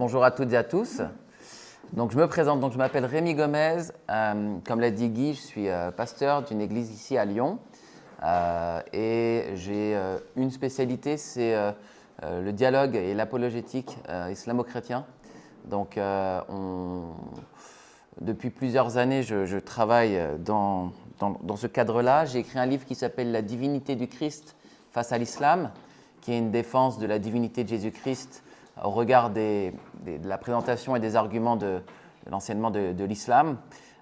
Bonjour à toutes et à tous. Donc, je me présente, je m'appelle Rémi Gomez. Comme l'a dit Guy, je suis pasteur d'une église ici à Lyon. Et j'ai une spécialité, c'est le dialogue et l'apologétique islamo-chrétien. Donc, depuis plusieurs années, je travaille dans ce cadre-là. J'ai écrit un livre qui s'appelle « La divinité du Christ face à l'islam », qui est une défense de la divinité de Jésus-Christ au regard de la présentation et des arguments de l'enseignement de l'islam.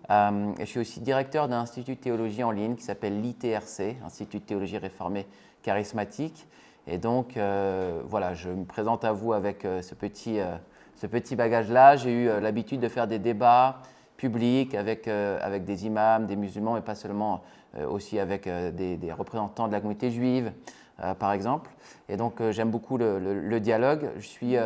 Et je suis aussi directeur d'un institut de théologie en ligne qui s'appelle l'ITRC, Institut de théologie réformée charismatique. Et donc, voilà, je me présente à vous avec ce petit bagage-là. J'ai eu l'habitude de faire des débats publics avec des imams, des musulmans, et pas seulement, aussi avec des représentants de la communauté juive, par exemple. Et donc, j'aime beaucoup le dialogue. Je suis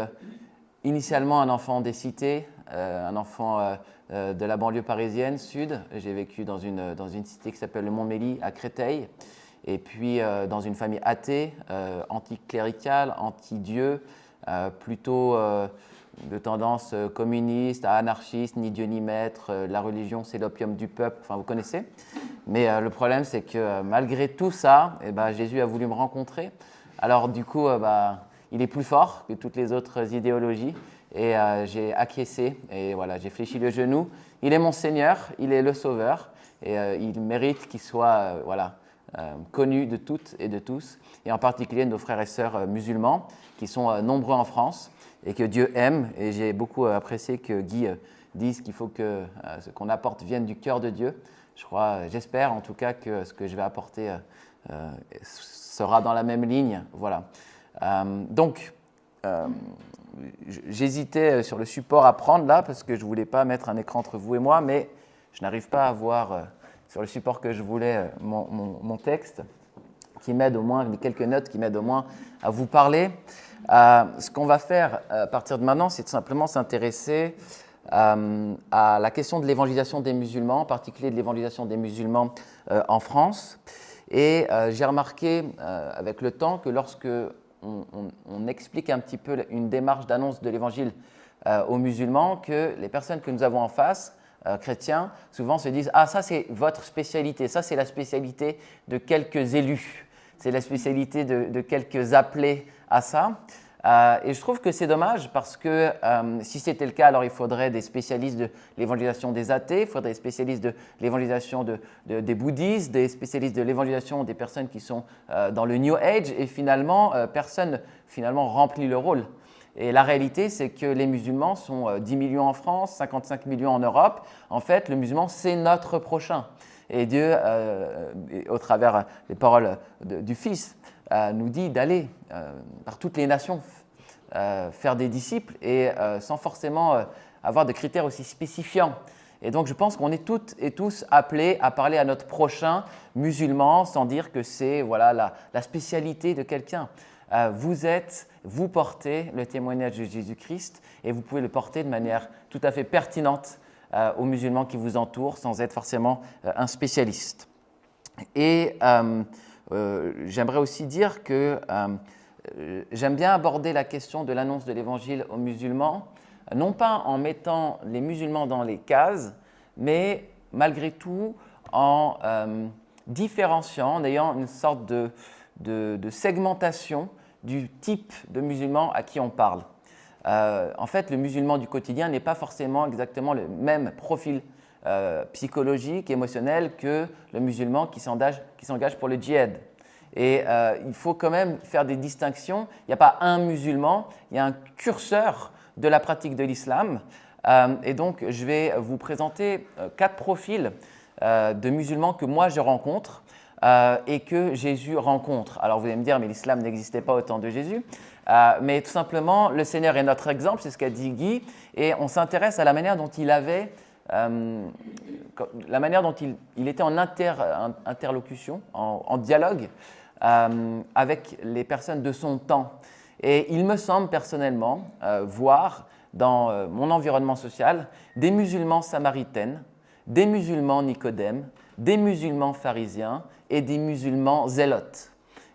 initialement un enfant des cités, un enfant de la banlieue parisienne, sud. J'ai vécu dans une cité qui s'appelle le Montmélie, à Créteil. Et puis, dans une famille athée, anticléricale, anti-Dieu, plutôt de tendance communiste, anarchiste, ni Dieu ni maître. La religion, c'est l'opium du peuple. Enfin, vous connaissez. Mais le problème, c'est que malgré tout ça, Jésus a voulu me rencontrer. Alors, du coup, il est plus fort que toutes les autres idéologies. Et j'ai acquiescé et voilà, j'ai fléchi le genou. Il est mon Seigneur, il est le Sauveur. Et il mérite qu'il soit connu de toutes et de tous. Et en particulier de nos frères et sœurs musulmans, qui sont nombreux en France et que Dieu aime. Et j'ai beaucoup apprécié que Guy dise qu'il faut que ce qu'on apporte vienne du cœur de Dieu. J'espère en tout cas que ce que je vais apporter sera dans la même ligne. Voilà. J'hésitais sur le support à prendre là parce que je ne voulais pas mettre un écran entre vous et moi, mais je n'arrive pas à voir sur le support que je voulais mon texte qui m'aide au moins, quelques notes qui m'aident au moins à vous parler. Ce qu'on va faire à partir de maintenant, c'est tout simplement s'intéresser à la question de l'évangélisation des musulmans, en particulier de l'évangélisation des musulmans en France. Et j'ai remarqué avec le temps que lorsque on explique un petit peu une démarche d'annonce de l'évangile aux musulmans, que les personnes que nous avons en face, chrétiens, souvent se disent « Ah, ça c'est votre spécialité, ça c'est la spécialité de quelques élus, c'est la spécialité de quelques appelés à ça ». Et je trouve que c'est dommage parce que si c'était le cas, alors il faudrait des spécialistes de l'évangélisation des athées, il faudrait des spécialistes de l'évangélisation des bouddhistes, des spécialistes de l'évangélisation des personnes qui sont dans le New Age, et finalement, personne remplit le rôle. Et la réalité, c'est que les musulmans sont 10 millions en France, 55 millions en Europe. En fait, le musulman, c'est notre prochain. Et Dieu, au travers des paroles du Fils, nous dit d'aller par toutes les nations faire des disciples et sans forcément avoir de critères aussi spécifiants. Et donc, je pense qu'on est toutes et tous appelés à parler à notre prochain musulman sans dire que c'est la spécialité de quelqu'un. Vous portez le témoignage de Jésus-Christ et vous pouvez le porter de manière tout à fait pertinente aux musulmans qui vous entourent sans être forcément un spécialiste. Et j'aimerais aussi dire que j'aime bien aborder la question de l'annonce de l'évangile aux musulmans, non pas en mettant les musulmans dans les cases, mais malgré tout en différenciant, en ayant une sorte de segmentation du type de musulman à qui on parle. En fait, le musulman du quotidien n'est pas forcément exactement le même profil psychologique, émotionnel que le musulman qui s'engage pour le djihad. Et il faut quand même faire des distinctions. Il n'y a pas un musulman, il y a un curseur de la pratique de l'islam. Et donc, je vais vous présenter 4 profils de musulmans que moi je rencontre et que Jésus rencontre. Alors vous allez me dire, mais l'islam n'existait pas au temps de Jésus. Mais tout simplement, le Seigneur est notre exemple, c'est ce qu'a dit Guy, et on s'intéresse à la manière dont il avait, la manière dont il était en interlocution, en dialogue avec les personnes de son temps. Et il me semble personnellement voir dans mon environnement social des musulmans samaritaines, des musulmans nicodèmes, des musulmans pharisiens et des musulmans zélotes.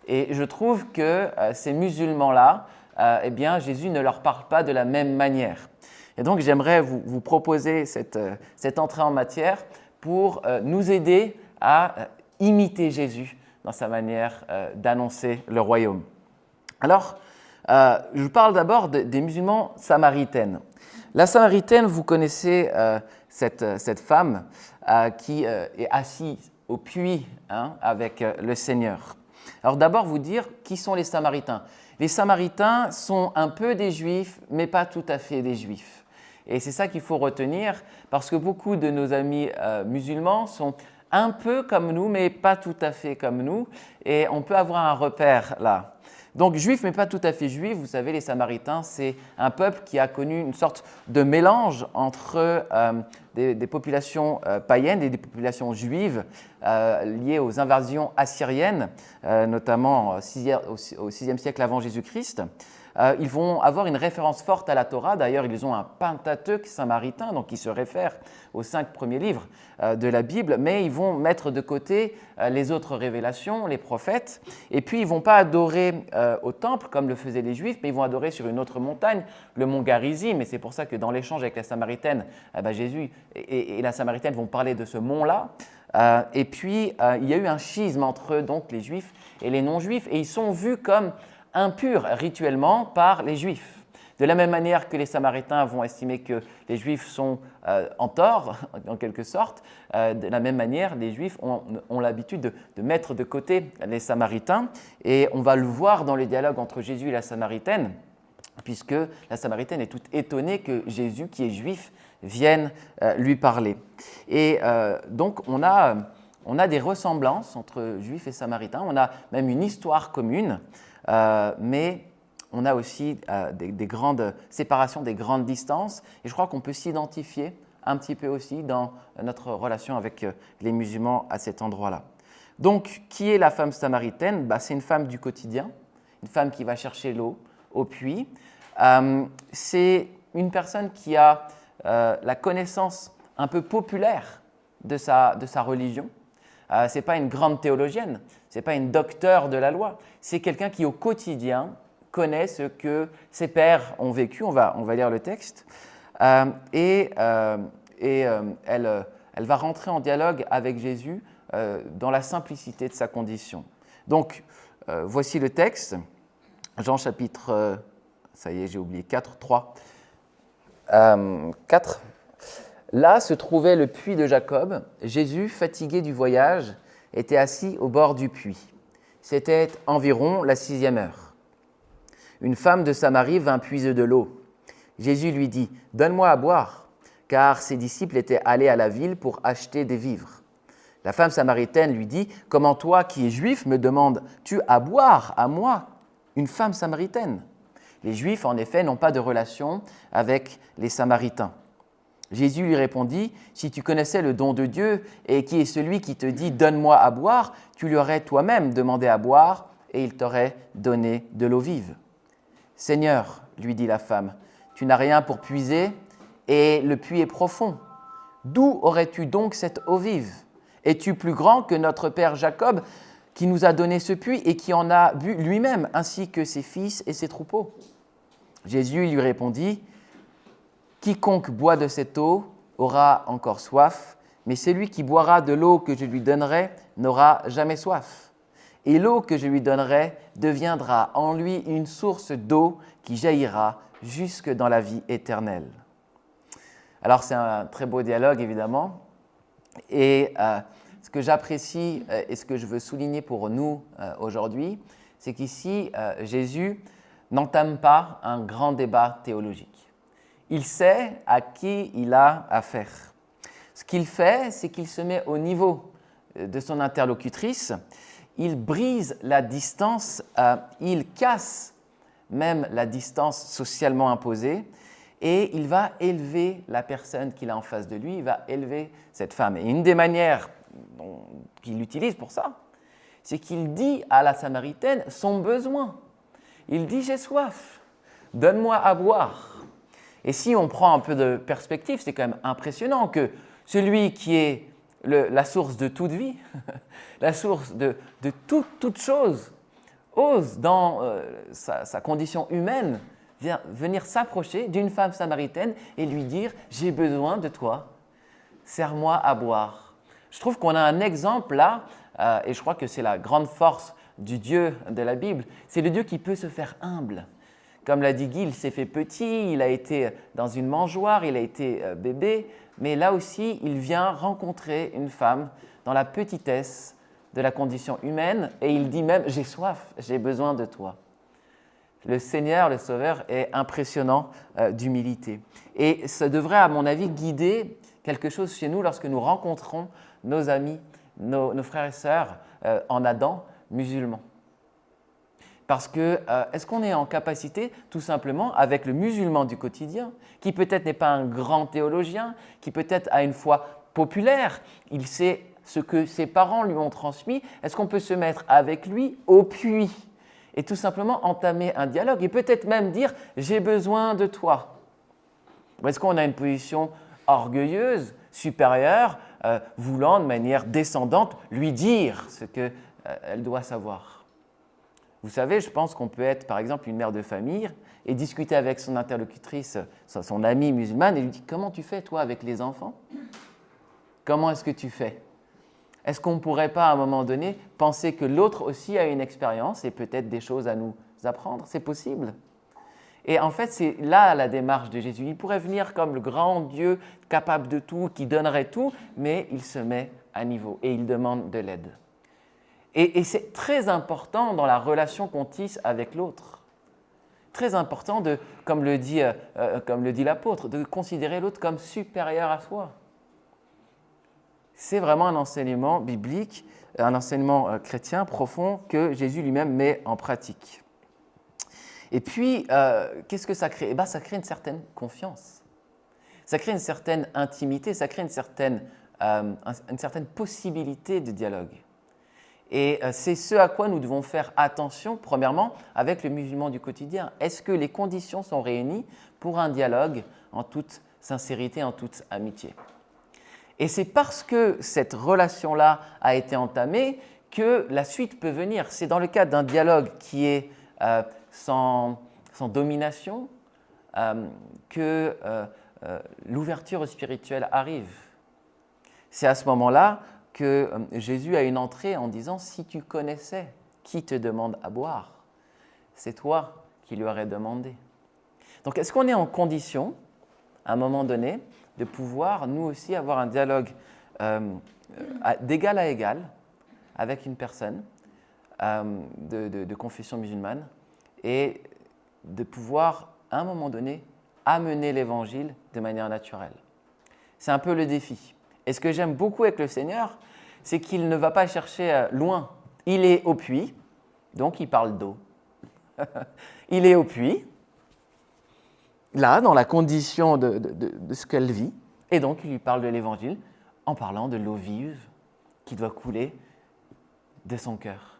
Et je trouve que ces musulmans-là eh bien, Jésus ne leur parle pas de la même manière. Et donc, j'aimerais vous proposer cette entrée en matière pour nous aider à imiter Jésus dans sa manière d'annoncer le royaume. Alors, je parle d'abord des musulmans samaritaines. La Samaritaine, vous connaissez cette femme qui est assise au puits avec le Seigneur. Alors d'abord, vous dire qui sont les Samaritains. Les Samaritains sont un peu des Juifs, mais pas tout à fait des Juifs. Et c'est ça qu'il faut retenir, parce que beaucoup de nos amis musulmans sont un peu comme nous, mais pas tout à fait comme nous, et on peut avoir un repère là. Donc juifs, mais pas tout à fait juifs, vous savez, les Samaritains, c'est un peuple qui a connu une sorte de mélange entre des populations païennes et des populations juives liées aux invasions assyriennes, notamment au VIe siècle avant Jésus-Christ. Ils vont avoir une référence forte à la Torah. D'ailleurs, ils ont un Pentateuque samaritain, donc qui se réfère aux 5 premiers livres de la Bible, mais ils vont mettre de côté les autres révélations, les prophètes, et puis ils ne vont pas adorer au temple comme le faisaient les Juifs, mais ils vont adorer sur une autre montagne, le mont Garizim, et c'est pour ça que dans l'échange avec la Samaritaine, Jésus et la Samaritaine vont parler de ce mont-là. Et puis, il y a eu un schisme entre donc, les Juifs et les non-Juifs, et ils sont vus comme impurs rituellement par les Juifs. De la même manière que les Samaritains vont estimer que les Juifs sont en tort, en quelque sorte, de la même manière, les Juifs ont l'habitude de mettre de côté les Samaritains. Et on va le voir dans le dialogue entre Jésus et la Samaritaine, puisque la Samaritaine est toute étonnée que Jésus, qui est juif, vienne lui parler. Et donc, on a des ressemblances entre Juifs et Samaritains, on a même une histoire commune, mais on a aussi des grandes séparations, des grandes distances, et je crois qu'on peut s'identifier un petit peu aussi dans notre relation avec les musulmans à cet endroit-là. Donc, qui est la femme samaritaine ? C'est une femme du quotidien, une femme qui va chercher l'eau au puits. C'est une personne qui a la connaissance un peu populaire de sa religion. Ce n'est pas une grande théologienne, ce n'est pas une docteure de la loi, c'est quelqu'un qui au quotidien connaît ce que ses pères ont vécu. On va lire le texte. Elle va rentrer en dialogue avec Jésus dans la simplicité de sa condition. Donc, voici le texte. Jean chapitre, 4. Là se trouvait le puits de Jacob. Jésus, fatigué du voyage, était assis au bord du puits. C'était environ la 6e heure. Une femme de Samarie vint puiser de l'eau. Jésus lui dit « Donne-moi à boire », car ses disciples étaient allés à la ville pour acheter des vivres. La femme samaritaine lui dit « Comment toi, qui es juif, me demandes-tu à boire à moi, une femme samaritaine ?» Les Juifs, en effet, n'ont pas de relation avec les Samaritains. Jésus lui répondit « Si tu connaissais le don de Dieu et qui est celui qui te dit « Donne-moi à boire », tu lui aurais toi-même demandé à boire et il t'aurait donné de l'eau vive. « Seigneur, lui dit la femme, tu n'as rien pour puiser et le puits est profond. D'où aurais-tu donc cette eau vive ? Es-tu plus grand que notre père Jacob qui nous a donné ce puits et qui en a bu lui-même, ainsi que ses fils et ses troupeaux ?» Jésus lui répondit « Quiconque boit de cette eau aura encore soif, mais celui qui boira de l'eau que je lui donnerai n'aura jamais soif. Et l'eau que je lui donnerai deviendra en lui une source d'eau qui jaillira jusque dans la vie éternelle. » Alors c'est un très beau dialogue évidemment, et ce que j'apprécie et ce que je veux souligner pour nous aujourd'hui, c'est qu'ici Jésus n'entame pas un grand débat théologique. Il sait à qui il a affaire. Ce qu'il fait, c'est qu'il se met au niveau de son interlocutrice, il brise la distance, il casse même la distance socialement imposée et il va élever la personne qu'il a en face de lui, il va élever cette femme. Et une des manières qu'il utilise pour ça, c'est qu'il dit à la Samaritaine son besoin. Il dit « J'ai soif, donne-moi à boire ». Et si on prend un peu de perspective, c'est quand même impressionnant que celui qui est la source de toute vie, la source de toute chose ose, dans sa condition humaine, venir s'approcher d'une femme samaritaine et lui dire « J'ai besoin de toi, sers-moi à boire ». Je trouve qu'on a un exemple là, et je crois que c'est la grande force du Dieu de la Bible, c'est le Dieu qui peut se faire humble. Comme l'a dit Guy, il s'est fait petit, il a été dans une mangeoire, il a été bébé, mais là aussi, il vient rencontrer une femme dans la petitesse de la condition humaine et il dit même « J'ai soif, j'ai besoin de toi ». Le Seigneur, le Sauveur, est impressionnant d'humilité. Et ça devrait, à mon avis, guider quelque chose chez nous lorsque nous rencontrons nos amis, nos frères et sœurs en Adam, musulmans. Parce que, est-ce qu'on est en capacité, tout simplement, avec le musulman du quotidien, qui peut-être n'est pas un grand théologien, qui peut-être a une foi populaire, il sait ce que ses parents lui ont transmis, est-ce qu'on peut se mettre avec lui au puits et tout simplement entamer un dialogue et peut-être même dire « j'ai besoin de toi ». Ou est-ce qu'on a une position orgueilleuse, supérieure, voulant de manière descendante lui dire ce qu'elle doit savoir? Vous savez, je pense qu'on peut être par exemple une mère de famille et discuter avec son interlocutrice, son amie musulmane et lui dire « comment tu fais toi avec les enfants? Comment est-ce que tu fais ?» Est-ce qu'on ne pourrait pas, à un moment donné, penser que l'autre aussi a une expérience et peut-être des choses à nous apprendre? C'est possible. Et en fait, c'est là la démarche de Jésus. Il pourrait venir comme le grand Dieu capable de tout, qui donnerait tout, mais il se met à niveau et il demande de l'aide. Et c'est très important dans la relation qu'on tisse avec l'autre. Très important, comme le dit l'apôtre, de considérer l'autre comme supérieur à soi. C'est vraiment un enseignement biblique, un enseignement chrétien profond que Jésus lui-même met en pratique. Et puis, qu'est-ce que ça crée? Ça crée une certaine confiance. Ça crée une certaine intimité, ça crée une certaine possibilité de dialogue. Et c'est ce à quoi nous devons faire attention, premièrement, avec le musulman du quotidien. Est-ce que les conditions sont réunies pour un dialogue en toute sincérité, en toute amitié? Et c'est parce que cette relation-là a été entamée que la suite peut venir. C'est dans le cadre d'un dialogue qui est sans domination que l'ouverture spirituelle arrive. C'est à ce moment-là que Jésus a une entrée en disant « Si tu connaissais qui te demande à boire, c'est toi qui lui aurais demandé. » Donc, est-ce qu'on est en condition, à un moment donné, de pouvoir, nous aussi, avoir un dialogue d'égal à égal avec une personne de confession musulmane et de pouvoir, à un moment donné, amener l'Évangile de manière naturelle. C'est un peu le défi. Et ce que j'aime beaucoup avec le Seigneur, c'est qu'il ne va pas chercher loin. Il est au puits, donc il parle d'eau. Il est au puits, là, dans la condition de ce qu'elle vit, et donc il lui parle de l'Évangile en parlant de l'eau vive qui doit couler de son cœur.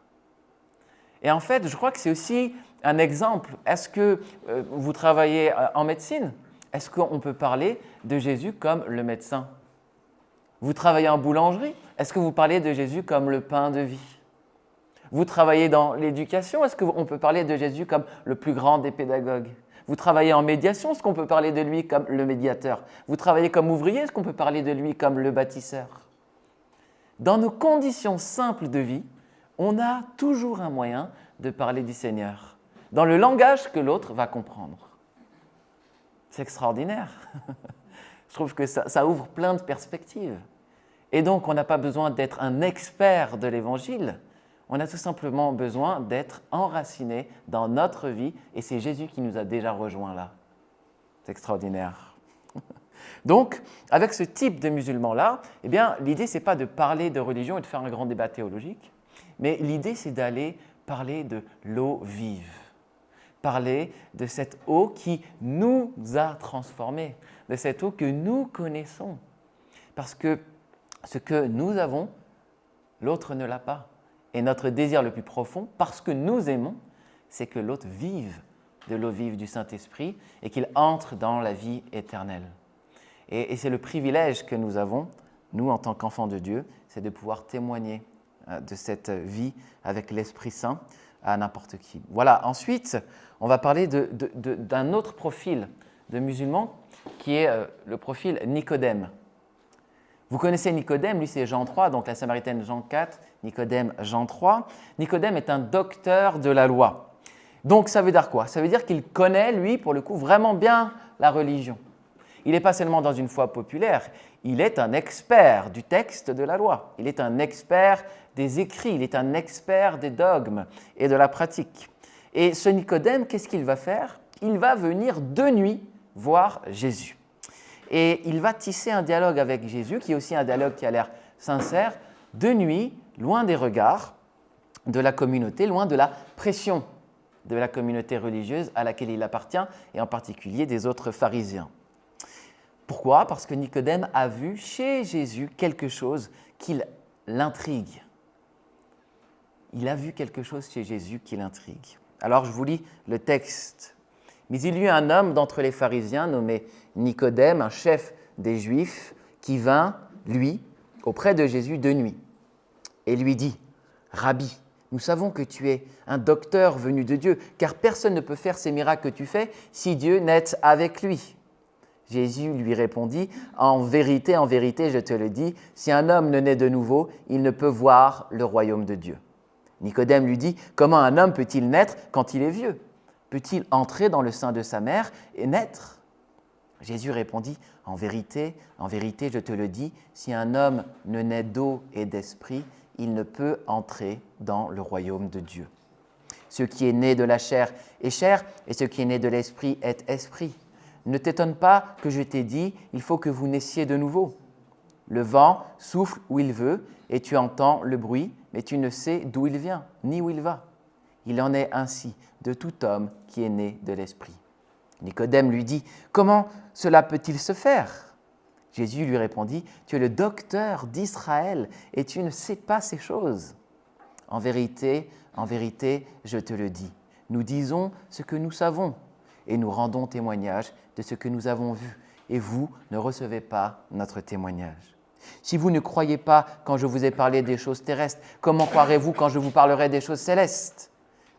Et en fait, je crois que c'est aussi un exemple. Est-ce que vous travaillez en médecine? Est-ce qu'on peut parler de Jésus comme le médecin? Vous travaillez en boulangerie? Est-ce que vous parlez de Jésus comme le pain de vie? Vous travaillez dans l'éducation? Est-ce qu'on peut parler de Jésus comme le plus grand des pédagogues? Vous travaillez en médiation? Est-ce qu'on peut parler de lui comme le médiateur? Vous travaillez comme ouvrier? Est-ce qu'on peut parler de lui comme le bâtisseur? Dans nos conditions simples de vie, on a toujours un moyen de parler du Seigneur, dans le langage que l'autre va comprendre. C'est extraordinaire. Je trouve que ça ouvre plein de perspectives. Et donc, on n'a pas besoin d'être un expert de l'Évangile. On a tout simplement besoin d'être enraciné dans notre vie. Et c'est Jésus qui nous a déjà rejoints là. C'est extraordinaire. Donc, avec ce type de musulmans-là, eh bien, l'idée, ce n'est pas de parler de religion et de faire un grand débat théologique. Mais l'idée, c'est d'aller parler de l'eau vive. Parler de cette eau qui nous a transformés, de cette eau que nous connaissons. Parce que ce que nous avons, l'autre ne l'a pas. Et notre désir le plus profond, parce que nous aimons, c'est que l'autre vive de l'eau vive du Saint-Esprit et qu'il entre dans la vie éternelle. Et c'est le privilège que nous avons, nous en tant qu'enfants de Dieu, c'est de pouvoir témoigner de cette vie avec l'Esprit Saint à n'importe qui. Voilà, ensuite, on va parler d'un autre profil de musulman qui est le profil Nicodème. Vous connaissez Nicodème, lui c'est Jean 3, donc la Samaritaine Jean 4, Nicodème Jean 3. Nicodème est un docteur de la loi. Donc ça veut dire quoi? Ça veut dire qu'il connaît, lui, pour le coup, vraiment bien la religion. Il n'est pas seulement dans une foi populaire, il est un expert du texte de la loi. Il est un expert des écrits, il est un expert des dogmes et de la pratique. Et ce Nicodème, qu'est-ce qu'il va faire? Il va venir de nuit voir Jésus. Et il va tisser un dialogue avec Jésus, qui est aussi un dialogue qui a l'air sincère, de nuit, loin des regards de la communauté, loin de la pression de la communauté religieuse à laquelle il appartient, et en particulier des autres pharisiens. Pourquoi? Parce que Nicodème a vu chez Jésus quelque chose qui l'intrigue. Il a vu quelque chose chez Jésus qui l'intrigue. Alors je vous lis le texte. « Mais il y eut un homme d'entre les pharisiens nommé Nicodème, un chef des Juifs, qui vint, lui, auprès de Jésus de nuit, et lui dit, « Rabbi, nous savons que tu es un docteur venu de Dieu, car personne ne peut faire ces miracles que tu fais si Dieu n'est avec lui. » Jésus lui répondit, « En vérité, je te le dis, si un homme ne naît de nouveau, il ne peut voir le royaume de Dieu. » Nicodème lui dit, « Comment un homme peut-il naître quand il est vieux? Peut-il entrer dans le sein de sa mère et naître ?» Jésus répondit, « En vérité, je te le dis, si un homme ne naît d'eau et d'esprit, il ne peut entrer dans le royaume de Dieu. Ce qui est né de la chair est chair, et ce qui est né de l'esprit est esprit. Ne t'étonne pas que je t'ai dit, il faut que vous naissiez de nouveau. Le vent souffle où il veut, et tu entends le bruit, mais tu ne sais d'où il vient, ni où il va. Il en est ainsi de tout homme qui est né de l'esprit. » Nicodème lui dit, « Comment cela peut-il se faire ?» Jésus lui répondit, « Tu es le docteur d'Israël et tu ne sais pas ces choses. En vérité, je te le dis, nous disons ce que nous savons et nous rendons témoignage de ce que nous avons vu, et vous ne recevez pas notre témoignage. Si vous ne croyez pas quand je vous ai parlé des choses terrestres, comment croirez-vous quand je vous parlerai des choses célestes?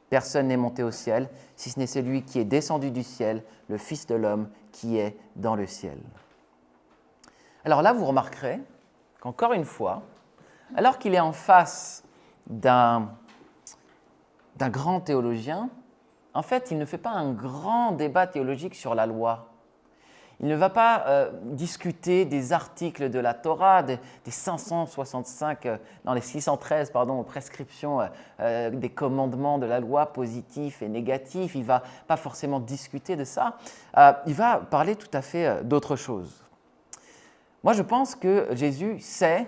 Personne n'est monté au ciel, si ce n'est celui qui est descendu du ciel, le Fils de l'homme qui est dans le ciel. » Alors là, vous remarquerez qu'encore une fois, alors qu'il est en face d'un grand théologien, en fait, il ne fait pas un grand débat théologique sur la loi. Il ne va pas discuter des articles de la Torah, des 565, les 613 prescriptions des commandements de la loi, positifs et négatifs. Il ne va pas forcément discuter de ça. Il va parler tout à fait d'autre chose. Moi, je pense que Jésus sait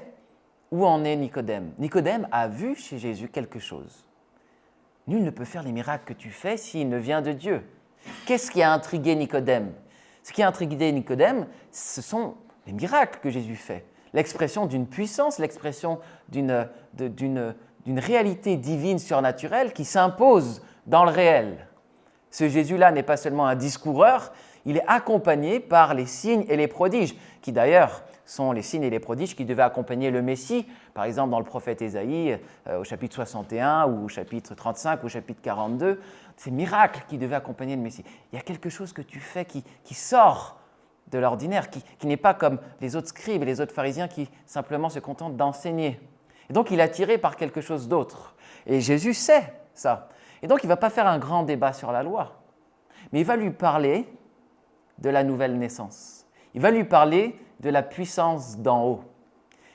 où en est Nicodème. Nicodème a vu chez Jésus quelque chose. Nul ne peut faire les miracles que tu fais s'il ne vient de Dieu. Qu'est-ce qui a intrigué Nicodème? Ce qui a intrigué Nicodème, ce sont les miracles que Jésus fait. L'expression d'une puissance, l'expression d'une réalité divine surnaturelle qui s'impose dans le réel. Ce Jésus-là n'est pas seulement un discoureur, il est accompagné par les signes et les prodiges, qui d'ailleurs sont les signes et les prodiges qui devaient accompagner le Messie, par exemple dans le prophète Ésaïe, au chapitre 61, ou au chapitre 35, ou au chapitre 42, ces miracles qui devaient accompagner le Messie. Il y a quelque chose que tu fais qui sort de l'ordinaire, qui n'est pas comme les autres scribes et les autres pharisiens qui simplement se contentent d'enseigner. Et donc il est attiré par quelque chose d'autre. Et Jésus sait ça. Et donc il ne va pas faire un grand débat sur la loi, mais il va lui parler de la nouvelle naissance. Il va lui parler de la puissance d'en haut.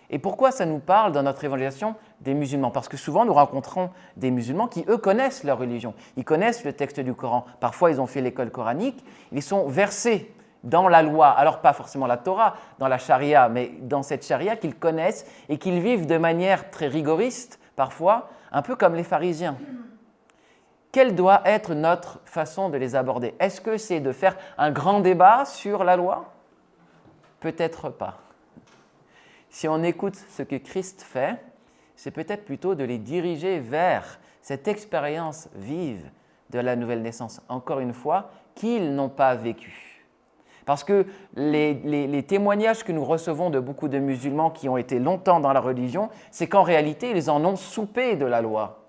Et pourquoi ça nous parle dans notre évangélisation des musulmans? Parce que souvent nous rencontrons des musulmans qui, eux, connaissent leur religion. Ils connaissent le texte du Coran. Parfois, ils ont fait l'école coranique. Ils sont versés dans la loi. Alors, pas forcément la Torah, dans la charia, mais dans cette charia qu'ils connaissent et qu'ils vivent de manière très rigoriste, parfois, un peu comme les pharisiens. Quelle doit être notre façon de les aborder? Est-ce que c'est de faire un grand débat sur la loi? Peut-être pas. Si on écoute ce que Christ fait, c'est peut-être plutôt de les diriger vers cette expérience vive de la nouvelle naissance, encore une fois, qu'ils n'ont pas vécue. Parce que les témoignages que nous recevons de beaucoup de musulmans qui ont été longtemps dans la religion, c'est qu'en réalité, ils en ont soupé de la loi.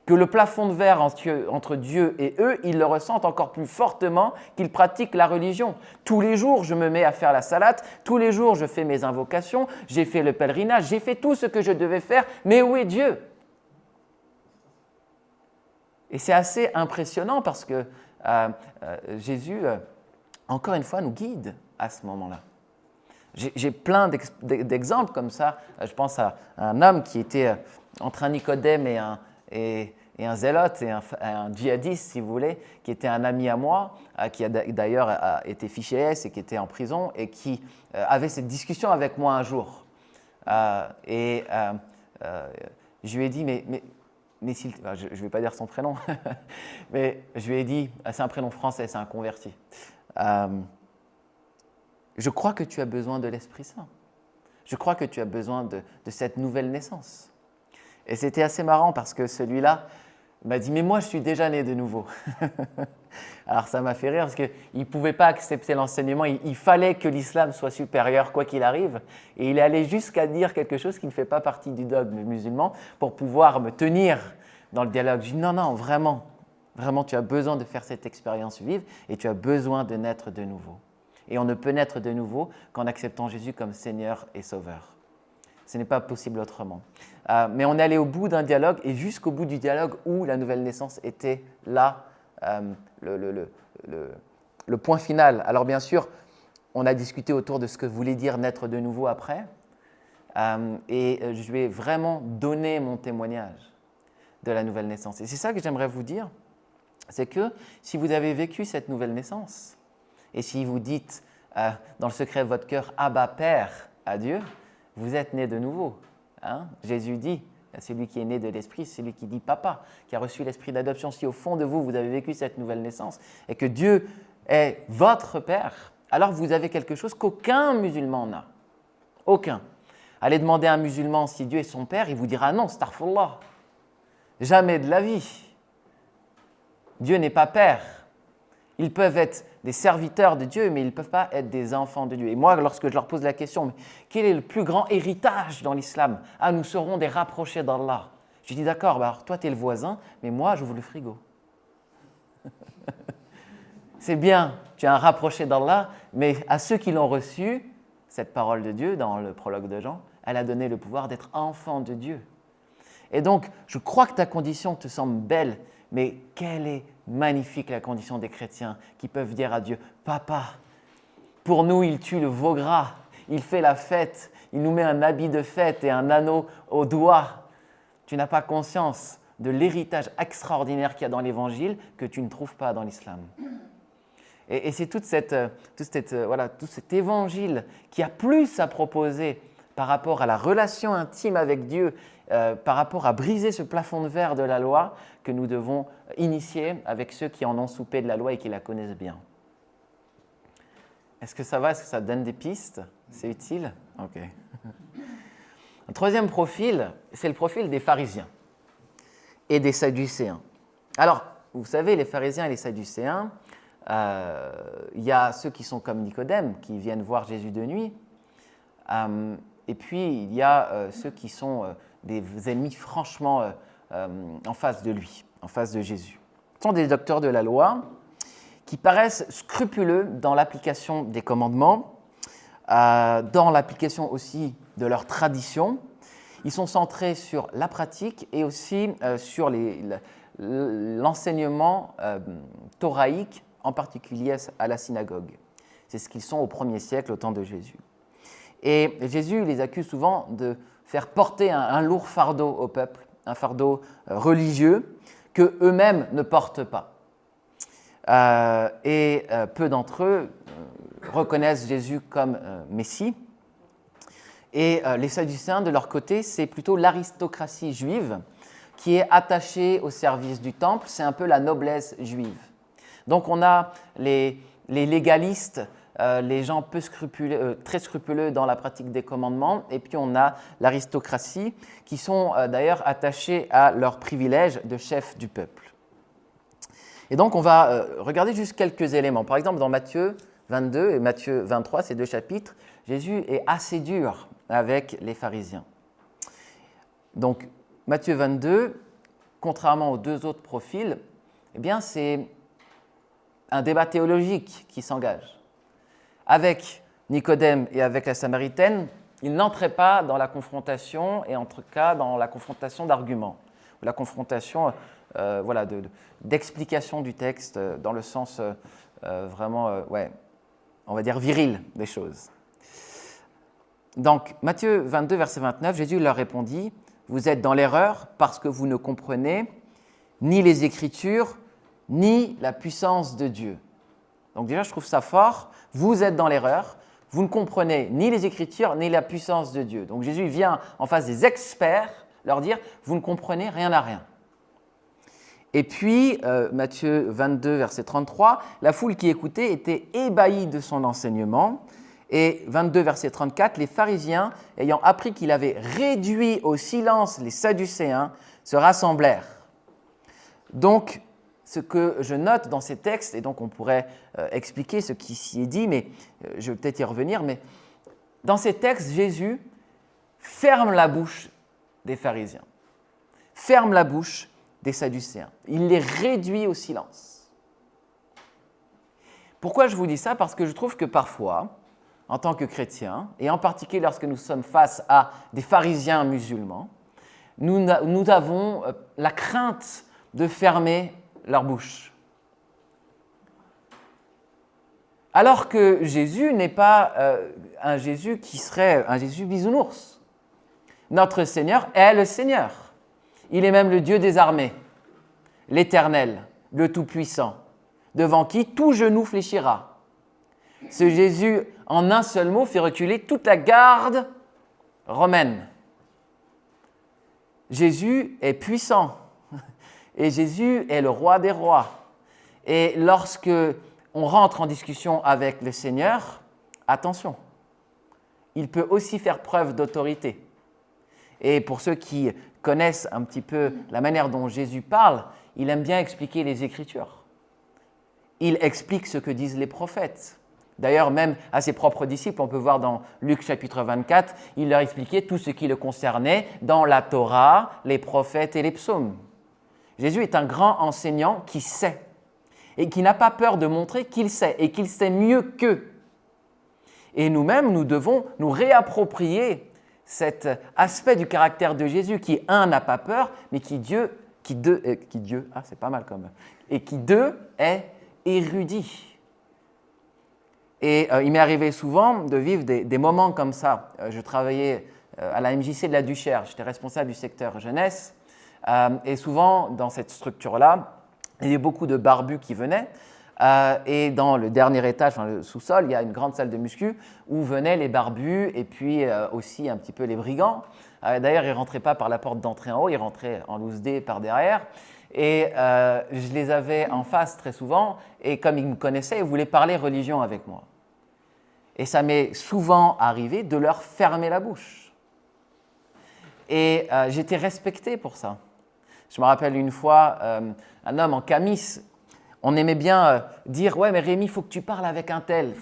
que le plafond de verre entre Dieu et eux, ils le ressentent encore plus fortement qu'ils pratiquent la religion. Tous les jours, je me mets à faire la salate, tous les jours, je fais mes invocations, j'ai fait le pèlerinage, j'ai fait tout ce que je devais faire, mais où est Dieu? Et c'est assez impressionnant parce que Jésus, encore une fois, nous guide à ce moment-là. J'ai plein d'exemples comme ça. Je pense à un homme qui était entre un Nicodème et un zélote, et un djihadiste, si vous voulez, qui était un ami à moi, qui a d'ailleurs été fiché S et qui était en prison, et qui avait cette discussion avec moi un jour. Je lui ai dit, mais je ne vais pas dire son prénom, mais je lui ai dit, c'est un prénom français, c'est un converti. Je crois que tu as besoin de l'Esprit Saint. Je crois que tu as besoin de cette nouvelle naissance. Et c'était assez marrant parce que celui-là m'a dit « Mais moi, je suis déjà né de nouveau. » Alors ça m'a fait rire parce qu'il ne pouvait pas accepter l'enseignement. Il fallait que l'islam soit supérieur quoi qu'il arrive. Et il est allé jusqu'à dire quelque chose qui ne fait pas partie du dogme musulman pour pouvoir me tenir dans le dialogue. Je dis « Non, vraiment, tu as besoin de faire cette expérience vive et tu as besoin de naître de nouveau. » Et on ne peut naître de nouveau qu'en acceptant Jésus comme Seigneur et Sauveur. Ce n'est pas possible autrement. Mais on est allé au bout d'un dialogue et jusqu'au bout du dialogue où la nouvelle naissance était là, le point final. Alors bien sûr, on a discuté autour de ce que voulait dire naître de nouveau après. Et je lui ai vraiment donné mon témoignage de la nouvelle naissance. Et c'est ça que j'aimerais vous dire, c'est que si vous avez vécu cette nouvelle naissance, et si vous dites dans le secret de votre cœur « Abba, Père » à Dieu, vous êtes né de nouveau. Hein? Jésus dit, celui qui est né de l'Esprit, c'est celui qui dit « Papa », qui a reçu l'Esprit d'adoption. Si au fond de vous, vous avez vécu cette nouvelle naissance et que Dieu est votre Père, alors vous avez quelque chose qu'aucun musulman n'a. Aucun. Allez demander à un musulman si Dieu est son Père, il vous dira « Non, astaghfirullah ». Jamais de la vie. Dieu n'est pas Père. Ils peuvent être des serviteurs de Dieu, mais ils ne peuvent pas être des enfants de Dieu. Et moi, lorsque je leur pose la question, mais quel est le plus grand héritage dans l'islam? Ah, nous serons des rapprochés d'Allah. Je dis, d'accord, alors toi, tu es le voisin, mais moi, j'ouvre le frigo. C'est bien, tu es un rapproché d'Allah, mais à ceux qui l'ont reçu, cette parole de Dieu, dans le prologue de Jean, elle a donné le pouvoir d'être enfant de Dieu. Et donc, je crois que ta condition te semble belle, mais quelle est magnifique la condition des chrétiens qui peuvent dire à Dieu « Papa, pour nous, il tue le veau gras, il fait la fête, il nous met un habit de fête et un anneau au doigt. Tu n'as pas conscience de l'héritage extraordinaire qu'il y a dans l'Évangile que tu ne trouves pas dans l'islam. » Et c'est tout cet évangile qui a plus à proposer par rapport à la relation intime avec Dieu, par rapport à briser ce plafond de verre de la loi que nous devons initier avec ceux qui en ont soupé de la loi et qui la connaissent bien. Est-ce que ça va? Est-ce que ça donne des pistes? C'est utile? Ok. Un troisième profil, c'est le profil des pharisiens et des sadducéens. Alors, vous savez, les pharisiens et les sadducéens, il y a ceux qui sont comme Nicodème, qui viennent voir Jésus de nuit, et puis il y a ceux qui sont des ennemis franchement en face de lui, en face de Jésus. Ce sont des docteurs de la loi qui paraissent scrupuleux dans l'application des commandements, dans l'application aussi de leur tradition. Ils sont centrés sur la pratique et aussi sur l'enseignement thoraïque, en particulier à la synagogue. C'est ce qu'ils sont au 1er siècle, au temps de Jésus. Et Jésus les accuse souvent de faire porter un lourd fardeau au peuple, un fardeau religieux qu'eux-mêmes ne portent pas. Peu d'entre eux reconnaissent Jésus comme Messie. Et les Sadducéens, de leur côté, c'est plutôt l'aristocratie juive qui est attachée au service du temple. C'est un peu la noblesse juive. Donc on a les légalistes, les gens très scrupuleux dans la pratique des commandements, et puis on a l'aristocratie qui sont d'ailleurs attachés à leur privilège de chef du peuple. Et donc on va regarder juste quelques éléments. Par exemple, dans Matthieu 22 et Matthieu 23, ces deux chapitres, Jésus est assez dur avec les pharisiens. Donc Matthieu 22, contrairement aux deux autres profils, eh bien, c'est un débat théologique qui s'engage. Avec Nicodème et avec la Samaritaine, il n'entrait pas dans la confrontation, et en tout cas dans la confrontation d'arguments, ou la confrontation d'explication du texte dans le sens vraiment, on va dire viril des choses. Donc, Matthieu 22, verset 29, Jésus leur répondit, « Vous êtes dans l'erreur parce que vous ne comprenez ni les Écritures, ni la puissance de Dieu. » Donc déjà, je trouve ça fort. Vous êtes dans l'erreur. Vous ne comprenez ni les Écritures, ni la puissance de Dieu. Donc Jésus vient en face des experts leur dire, vous ne comprenez rien à rien. Et puis, Matthieu 22, verset 33, la foule qui écoutait était ébahie de son enseignement. Et 22, verset 34, les pharisiens, ayant appris qu'il avait réduit au silence les Sadducéens, se rassemblèrent. Donc, ce que je note dans ces textes, et donc on pourrait expliquer ce qui s'y est dit, mais je vais peut-être y revenir, mais dans ces textes, Jésus ferme la bouche des pharisiens, ferme la bouche des Sadducéens. Il les réduit au silence. Pourquoi je vous dis ça ? Parce que je trouve que parfois, en tant que chrétiens, et en particulier lorsque nous sommes face à des pharisiens musulmans, nous avons la crainte de fermer leur bouche. Alors que Jésus n'est pas un Jésus qui serait un Jésus bisounours. Notre Seigneur est le Seigneur. Il est même le Dieu des armées, l'Éternel, le Tout-Puissant, devant qui tout genou fléchira. Ce Jésus, en un seul mot, fait reculer toute la garde romaine. Jésus est puissant. Et Jésus est le roi des rois. Et lorsque on rentre en discussion avec le Seigneur, attention, il peut aussi faire preuve d'autorité. Et pour ceux qui connaissent un petit peu la manière dont Jésus parle, il aime bien expliquer les Écritures. Il explique ce que disent les prophètes. D'ailleurs, même à ses propres disciples, on peut voir dans Luc chapitre 24, il leur expliquait tout ce qui le concernait dans la Torah, les prophètes et les psaumes. Jésus est un grand enseignant qui sait et qui n'a pas peur de montrer qu'il sait et qu'il sait mieux qu'eux. Et nous-mêmes, nous devons nous réapproprier cet aspect du caractère de Jésus qui, n'a pas peur, mais qui deux, est érudit. Et il m'est arrivé souvent de vivre des moments comme ça. Je travaillais à la MJC de la Duchère, j'étais responsable du secteur jeunesse. Et souvent, dans cette structure-là, il y avait beaucoup de barbus qui venaient. Et dans le dernier étage, dans le sous-sol, il y a une grande salle de muscu où venaient les barbus et puis aussi un petit peu les brigands. D'ailleurs, ils ne rentraient pas par la porte d'entrée en haut, ils rentraient en loose dé par derrière. Et je les avais en face très souvent. Et comme ils me connaissaient, ils voulaient parler religion avec moi. Et ça m'est souvent arrivé de leur fermer la bouche. Et j'étais respecté pour ça. Je me rappelle une fois, un homme en camis, on aimait bien dire « Ouais, mais Rémi, il faut que tu parles avec un tel,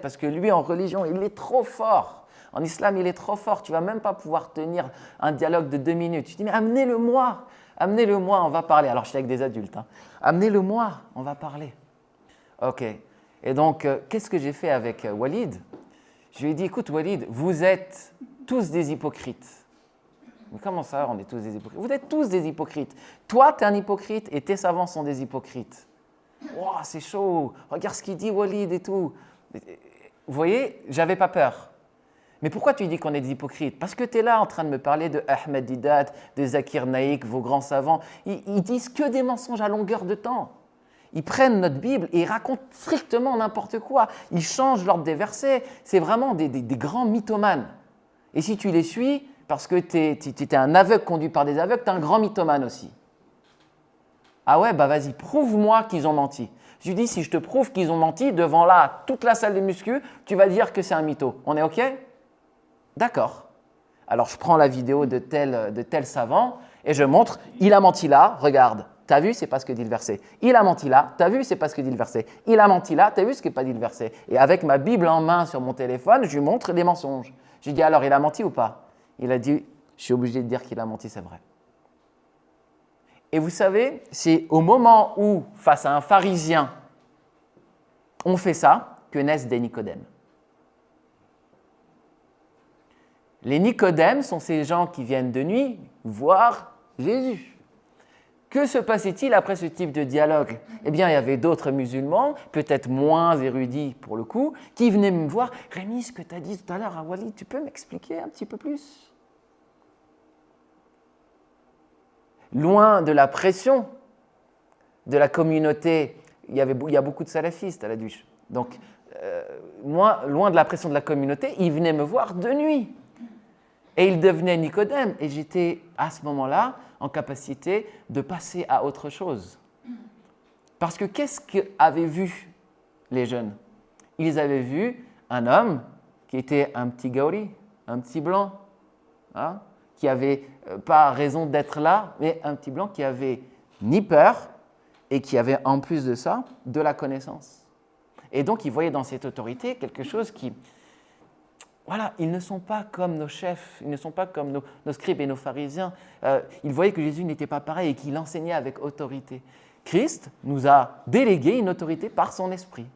parce que lui, en religion, il est trop fort. En islam, il est trop fort, tu ne vas même pas pouvoir tenir un dialogue de 2 minutes. » Je dis « Mais amenez-le-moi, on va parler. » Alors, je suis avec des adultes. Amenez-le-moi, on va parler. Ok. Et donc, qu'est-ce que j'ai fait avec Walid ? Je lui ai dit « Écoute, Walid, vous êtes tous des hypocrites. » Mais comment ça, on est tous des hypocrites ? Vous êtes tous des hypocrites. Toi, tu es un hypocrite et tes savants sont des hypocrites. Wow, c'est chaud. Regarde ce qu'il dit, Walid et tout. Vous voyez, j'avais pas peur. Mais pourquoi tu dis qu'on est des hypocrites ? Parce que tu es là en train de me parler de Ahmed Didat, de Zakir Naik, vos grands savants. Ils disent que des mensonges à longueur de temps. Ils prennent notre Bible et ils racontent strictement n'importe quoi. Ils changent l'ordre des versets. C'est vraiment des grands mythomanes. Et si tu les suis, parce que tu es un aveugle conduit par des aveugles, tu es un grand mythomane aussi. Ah ouais, bah vas-y, prouve-moi qu'ils ont menti. Je lui dis, si je te prouve qu'ils ont menti, devant là, toute la salle de muscu, tu vas dire que c'est un mytho. On est OK ? D'accord. Alors je prends la vidéo de tel savant et je montre, il a menti là, regarde. T'as vu, c'est pas ce que dit le verset. Il a menti là, t'as vu, c'est pas ce que dit le verset. Il a menti là, t'as vu ce que pas dit le verset. Et avec ma Bible en main sur mon téléphone, je lui montre des mensonges. Je lui dis, alors il a menti ou pas ? Il a dit, je suis obligé de dire qu'il a menti, c'est vrai. Et vous savez, c'est au moment où, face à un pharisien, on fait ça, que naissent des Nicodèmes. Les Nicodèmes sont ces gens qui viennent de nuit voir Jésus. Que se passait-il après ce type de dialogue? Eh bien, il y avait d'autres musulmans, peut-être moins érudits pour le coup, qui venaient me voir. « Rémi, ce que tu as dit tout à l'heure à Walid, tu peux m'expliquer un petit peu plus ?» Loin de la pression de la communauté, il y a beaucoup de salafistes à la Duche. Donc, loin de la pression de la communauté, ils venaient me voir de nuit. Et ils devenaient Nicodème. Et j'étais à ce moment-là en capacité de passer à autre chose. Parce que qu'est-ce qu'avaient vu les jeunes? Ils avaient vu un homme qui était un petit gauri, un petit blanc, hein, qui n'avait pas raison d'être là, mais un petit blanc qui avait ni peur et qui avait en plus de ça de la connaissance. Et donc ils voyaient dans cette autorité quelque chose qui... Voilà, ils ne sont pas comme nos chefs, ils ne sont pas comme nos scribes et nos pharisiens. Ils voyaient que Jésus n'était pas pareil et qu'il enseignait avec autorité. Christ nous a délégué une autorité par son esprit.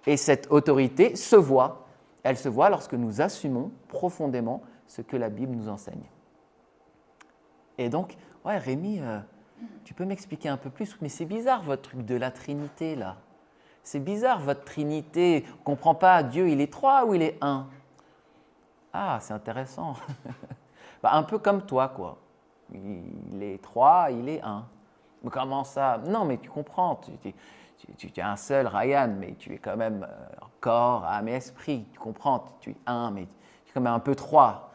Et cette autorité se voit. Elle se voit lorsque nous assumons profondément ce que la Bible nous enseigne. Et donc, ouais, Rémi, tu peux m'expliquer un peu plus? Mais c'est bizarre votre truc de la Trinité là. C'est bizarre, votre Trinité, on ne comprend pas, Dieu, il est 3 ou il est 1? Ah, c'est intéressant. Un peu comme toi, quoi. Il est 3, il est 1. Mais comment ça? Non, mais tu comprends, tu es un seul, Ryan, mais tu es quand même corps, âme et esprit. Tu comprends, tu es 1, mais tu es quand même un peu 3.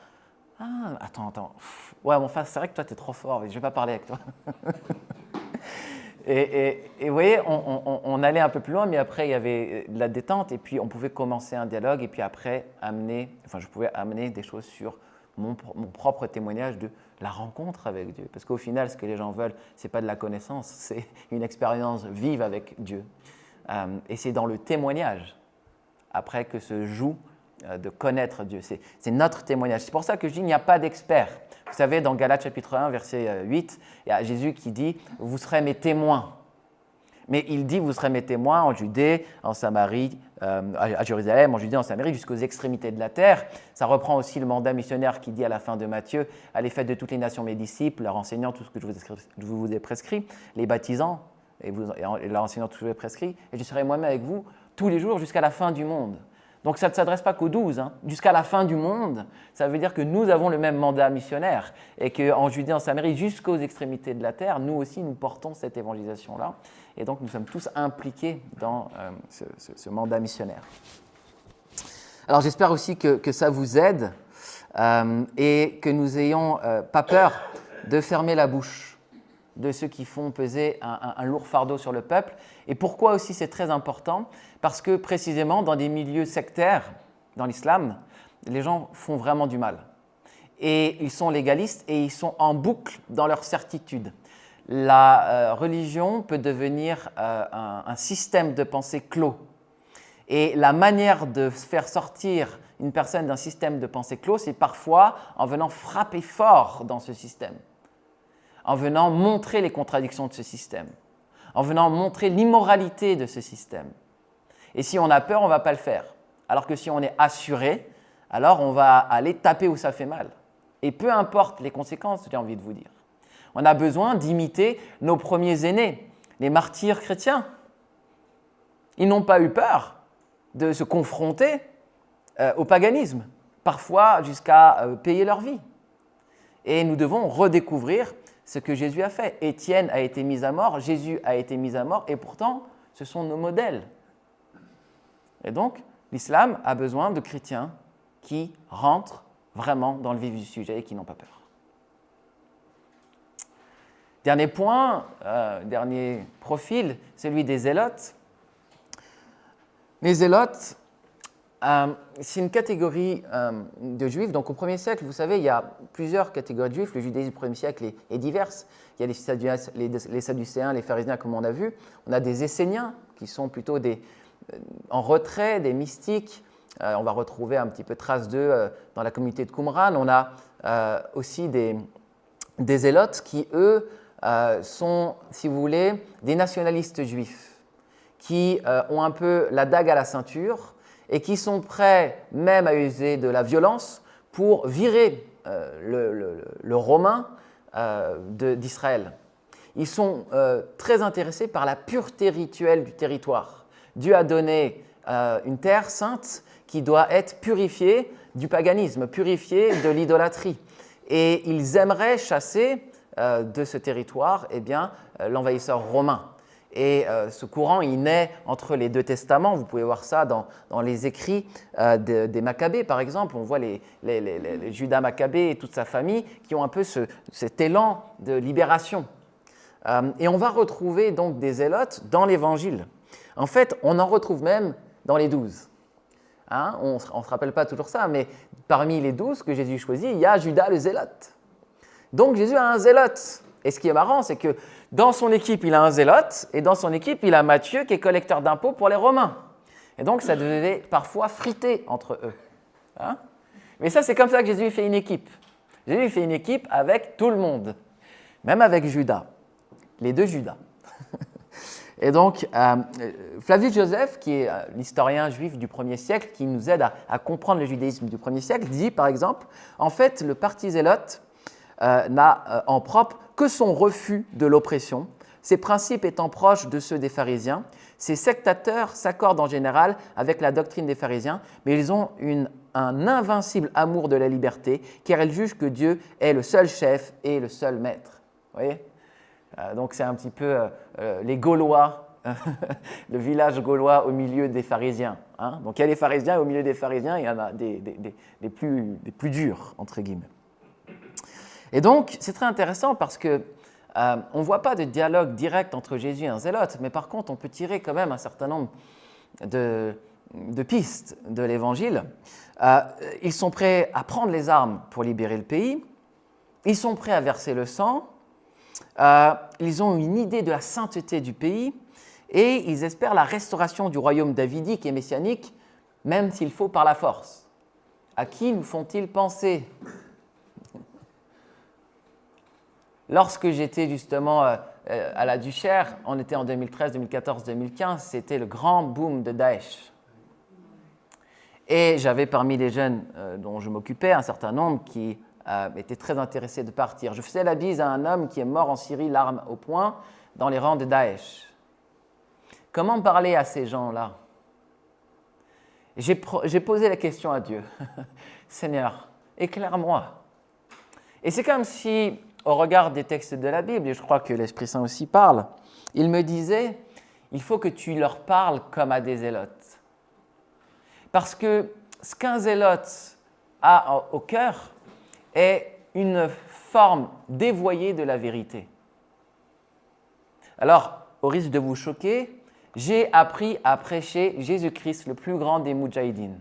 Ah, attends. Ouais, bon, enfin, c'est vrai que toi, tu es trop fort, mais je ne vais pas parler avec toi. Et vous voyez, on allait un peu plus loin, mais après, il y avait de la détente, et puis on pouvait commencer un dialogue, et puis après, je pouvais amener des choses sur mon propre témoignage de la rencontre avec Dieu. Parce qu'au final, ce que les gens veulent, ce n'est pas de la connaissance, c'est une expérience vive avec Dieu. Et c'est dans le témoignage, après, que se joue de connaître Dieu. C'est notre témoignage. C'est pour ça que je dis qu'il n'y a pas d'expert. Vous savez, dans Galates chapitre 1, verset 8, il y a Jésus qui dit « Vous serez mes témoins ». Mais il dit « Vous serez mes témoins en Judée, en Samarie, à Jérusalem, en Judée, en Samarie, jusqu'aux extrémités de la terre ». Ça reprend aussi le mandat missionnaire qui dit à la fin de Matthieu « Allez, faites de toutes les nations mes disciples, leur enseignant tout ce que je vous ai prescrit, les baptisant et leur enseignant tout ce que je vous ai prescrit, et je serai moi-même avec vous tous les jours jusqu'à la fin du monde ». Donc ça ne s'adresse pas qu'aux 12, jusqu'à la fin du monde. Ça veut dire que nous avons le même mandat missionnaire et qu'en Judée, en Samarie, jusqu'aux extrémités de la terre, nous aussi, nous portons cette évangélisation-là. Et donc nous sommes tous impliqués dans ce mandat missionnaire. Alors j'espère aussi que ça vous aide et que nous n'ayons pas peur de fermer la bouche de ceux qui font peser un lourd fardeau sur le peuple. Et pourquoi aussi c'est très important? Parce que précisément dans des milieux sectaires, dans l'islam, les gens font vraiment du mal. Et ils sont légalistes et ils sont en boucle dans leur certitude. La religion peut devenir un système de pensée clos. Et la manière de faire sortir une personne d'un système de pensée clos, c'est parfois en venant frapper fort dans ce système, en venant montrer les contradictions de ce système, en venant montrer l'immoralité de ce système. Et si on a peur, on ne va pas le faire. Alors que si on est assuré, alors on va aller taper où ça fait mal. Et peu importe les conséquences, j'ai envie de vous dire. On a besoin d'imiter nos premiers aînés, les martyrs chrétiens. Ils n'ont pas eu peur de se confronter au paganisme, parfois jusqu'à payer leur vie. Et nous devons redécouvrir ce que Jésus a fait. Étienne a été mis à mort, Jésus a été mis à mort, et pourtant, ce sont nos modèles. Et donc, l'islam a besoin de chrétiens qui rentrent vraiment dans le vif du sujet et qui n'ont pas peur. Dernier point, dernier profil, celui des zélotes. Les zélotes, c'est une catégorie de juifs. Donc au 1er siècle, vous savez, il y a plusieurs catégories de juifs. Le judaïsme du 1er siècle est divers. Il y a les Sadducéens, les pharisiens, comme on a vu. On a des Esséniens, qui sont plutôt en retrait, des mystiques. On va retrouver un petit peu trace d'eux dans la communauté de Qumran. On a aussi des zélotes qui, eux, sont, si vous voulez, des nationalistes juifs qui ont un peu la dague à la ceinture et qui sont prêts même à user de la violence pour virer le Romain d'Israël. Ils sont très intéressés par la pureté rituelle du territoire. Dieu a donné une terre sainte qui doit être purifiée du paganisme, purifiée de l'idolâtrie. Et ils aimeraient chasser de ce territoire l'envahisseur romain. Et ce courant, il naît entre les deux testaments. Vous pouvez voir ça dans les écrits des Maccabées, par exemple. On voit les Judas Maccabée et toute sa famille qui ont un peu cet élan de libération. Et on va retrouver donc des zélotes dans l'Évangile. En fait, on en retrouve même dans les 12. Hein, on ne se rappelle pas toujours ça, mais parmi les 12 que Jésus choisit, il y a Judas le zélote. Donc Jésus a un zélote. Et ce qui est marrant, c'est que dans son équipe, il a un zélote, et dans son équipe, il a Matthieu qui est collecteur d'impôts pour les Romains. Et donc ça devait parfois friter entre eux. Hein, mais ça, c'est comme ça que Jésus fait une équipe. Jésus fait une équipe avec tout le monde, même avec Judas, les deux Judas. Et donc, Flavius Joseph, qui est l'historien juif du 1er siècle, qui nous aide à comprendre le judaïsme du 1er siècle, dit par exemple, en fait, le parti zélote n'a en propre que son refus de l'oppression, ses principes étant proches de ceux des pharisiens. Ces sectateurs s'accordent en général avec la doctrine des pharisiens, mais ils ont un invincible amour de la liberté, car ils jugent que Dieu est le seul chef et le seul maître. Vous voyez ? Donc c'est un petit peu les Gaulois, le village gaulois au milieu des pharisiens. Hein. Donc il y a les pharisiens et au milieu des pharisiens, il y en a des plus durs, entre guillemets. Et donc c'est très intéressant parce qu'on ne voit pas de dialogue direct entre Jésus et un zélote, mais par contre on peut tirer quand même un certain nombre de pistes de l'Évangile. Ils sont prêts à prendre les armes pour libérer le pays, ils sont prêts à verser le sang, ils ont une idée de la sainteté du pays et ils espèrent la restauration du royaume davidique et messianique, même s'il faut par la force. À qui nous font-ils penser ? Lorsque j'étais justement à la Duchère, on était en 2013, 2014, 2015, c'était le grand boom de Daesh. Et j'avais parmi les jeunes dont je m'occupais un certain nombre qui étaient très intéressés de partir. Je faisais la bise à un homme qui est mort en Syrie, l'arme au poing, dans les rangs de Daesh. Comment parler à ces gens-là ? J'ai posé la question à Dieu. Seigneur, éclaire-moi. Et c'est comme si, au regard des textes de la Bible, et je crois que l'Esprit Saint aussi parle, il me disait, il faut que tu leur parles comme à des zélotes. Parce que ce qu'un zélote a au cœur est une forme dévoyée de la vérité. Alors, au risque de vous choquer, j'ai appris à prêcher Jésus-Christ, le plus grand des Moudjahidines.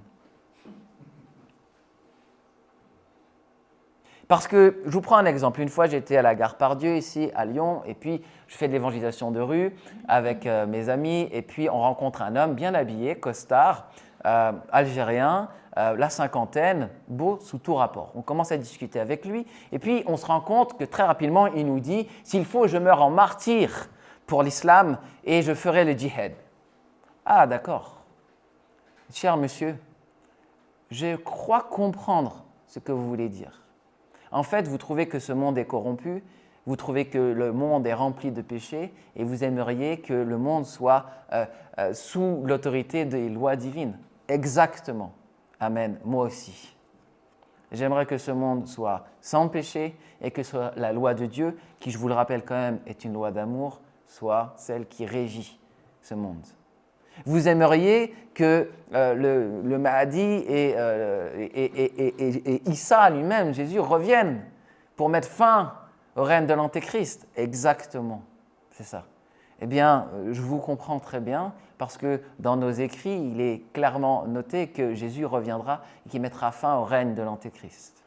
Parce que, je vous prends un exemple. Une fois, j'étais à la gare Pardieu, ici, à Lyon, et puis je fais de l'évangélisation de rue avec mes amis, et puis on rencontre un homme bien habillé, costard, algérien, la cinquantaine, beau sous tout rapport. On commence à discuter avec lui, et puis on se rend compte que très rapidement, il nous dit « S'il faut, je meurs en martyr pour l'islam, et je ferai le djihad. » Ah, d'accord. Cher monsieur, je crois comprendre ce que vous voulez dire. En fait, vous trouvez que ce monde est corrompu, vous trouvez que le monde est rempli de péchés et vous aimeriez que le monde soit sous l'autorité des lois divines. Exactement. Amen. Moi aussi. J'aimerais que ce monde soit sans péché et que soit la loi de Dieu, qui, je vous le rappelle quand même, est une loi d'amour, soit celle qui régit ce monde. Vous aimeriez que le Mahdi et Issa lui-même, Jésus, reviennent pour mettre fin au règne de l'Antéchrist. Exactement, c'est ça. Eh bien, je vous comprends très bien, parce que dans nos écrits, il est clairement noté que Jésus reviendra et qu'il mettra fin au règne de l'Antéchrist.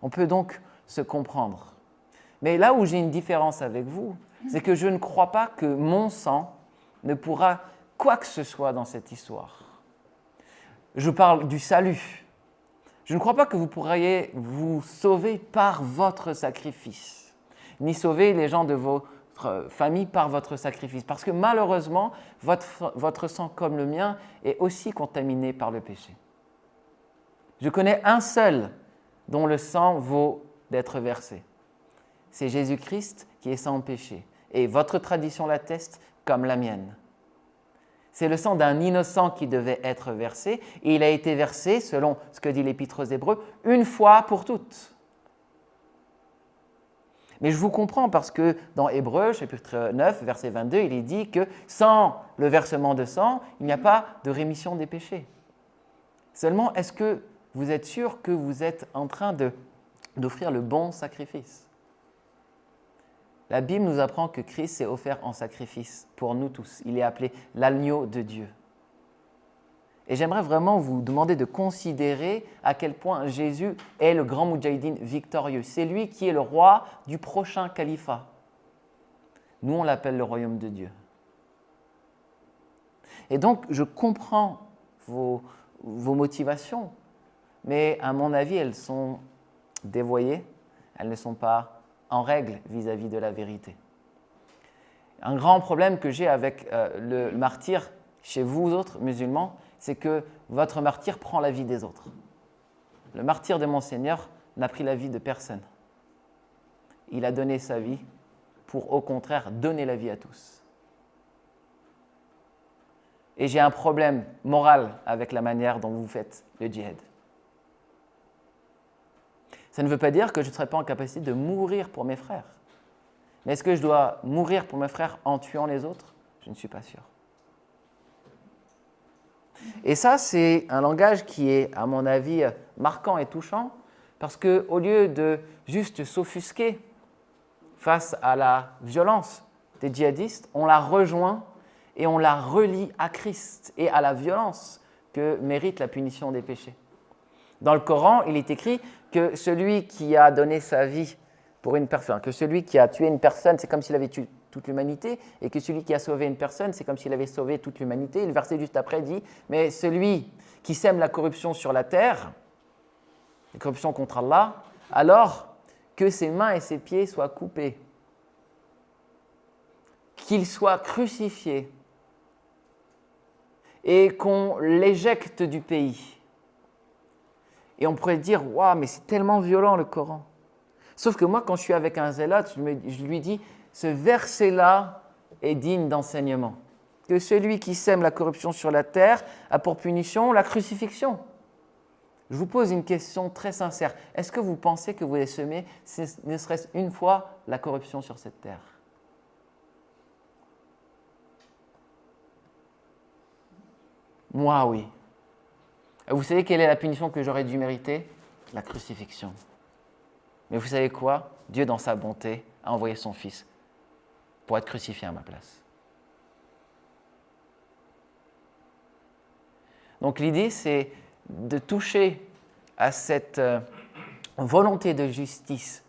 On peut donc se comprendre. Mais là où j'ai une différence avec vous, c'est que je ne crois pas que mon sang ne pourra quoi que ce soit dans cette histoire. Je parle du salut. Je ne crois pas que vous pourriez vous sauver par votre sacrifice, ni sauver les gens de vos famille par votre sacrifice. Parce que malheureusement, votre sang comme le mien est aussi contaminé par le péché. Je connais un seul dont le sang vaut d'être versé. C'est Jésus-Christ qui est sans péché. Et votre tradition l'atteste comme la mienne. C'est le sang d'un innocent qui devait être versé, et il a été versé, selon ce que dit l'Épître aux Hébreux, une fois pour toutes. Mais je vous comprends parce que dans Hébreux, chapitre 9, verset 22, il est dit que sans le versement de sang, il n'y a pas de rémission des péchés. Seulement, est-ce que vous êtes sûr que vous êtes en train d'offrir le bon sacrifice ? La Bible nous apprend que Christ s'est offert en sacrifice pour nous tous. Il est appelé l'agneau de Dieu. Et j'aimerais vraiment vous demander de considérer à quel point Jésus est le grand Moudjahidine victorieux. C'est lui qui est le roi du prochain califat. Nous, on l'appelle le royaume de Dieu. Et donc, je comprends vos motivations, mais à mon avis, elles sont dévoyées, elles ne sont pas en règle vis-à-vis de la vérité. Un grand problème que j'ai avec le martyr chez vous autres musulmans, c'est que votre martyr prend la vie des autres. Le martyr de mon Seigneur n'a pris la vie de personne. Il a donné sa vie pour, au contraire, donner la vie à tous. Et j'ai un problème moral avec la manière dont vous faites le djihad. Ça ne veut pas dire que je ne serai pas en capacité de mourir pour mes frères. Mais est-ce que je dois mourir pour mes frères en tuant les autres ? Je ne suis pas sûr. Et ça, c'est un langage qui est, à mon avis, marquant et touchant, parce qu'au lieu de juste s'offusquer face à la violence des djihadistes, on la rejoint et on la relie à Christ et à la violence que mérite la punition des péchés. Dans le Coran, il est écrit que celui qui a donné sa vie pour une personne, que celui qui a tué une personne, c'est comme s'il avait tué toute l'humanité, et que celui qui a sauvé une personne, c'est comme s'il avait sauvé toute l'humanité. Et le verset juste après dit, mais celui qui sème la corruption sur la terre, la corruption contre Allah, alors que ses mains et ses pieds soient coupés, qu'il soit crucifié, et qu'on l'éjecte du pays. Et on pourrait dire, waouh, mais c'est tellement violent le Coran. Sauf que moi, quand je suis avec un zélote, je lui dis, ce verset-là est digne d'enseignement. Que celui qui sème la corruption sur la terre a pour punition la crucifixion. Je vous pose une question très sincère. Est-ce que vous pensez que vous avez semé, ne serait-ce une fois, la corruption sur cette terre ? Moi, oui. Et vous savez quelle est la punition que j'aurais dû mériter ? La crucifixion. Mais vous savez quoi ? Dieu, dans sa bonté, a envoyé son Fils pour être crucifié à ma place. Donc l'idée, c'est de toucher à cette volonté de justice,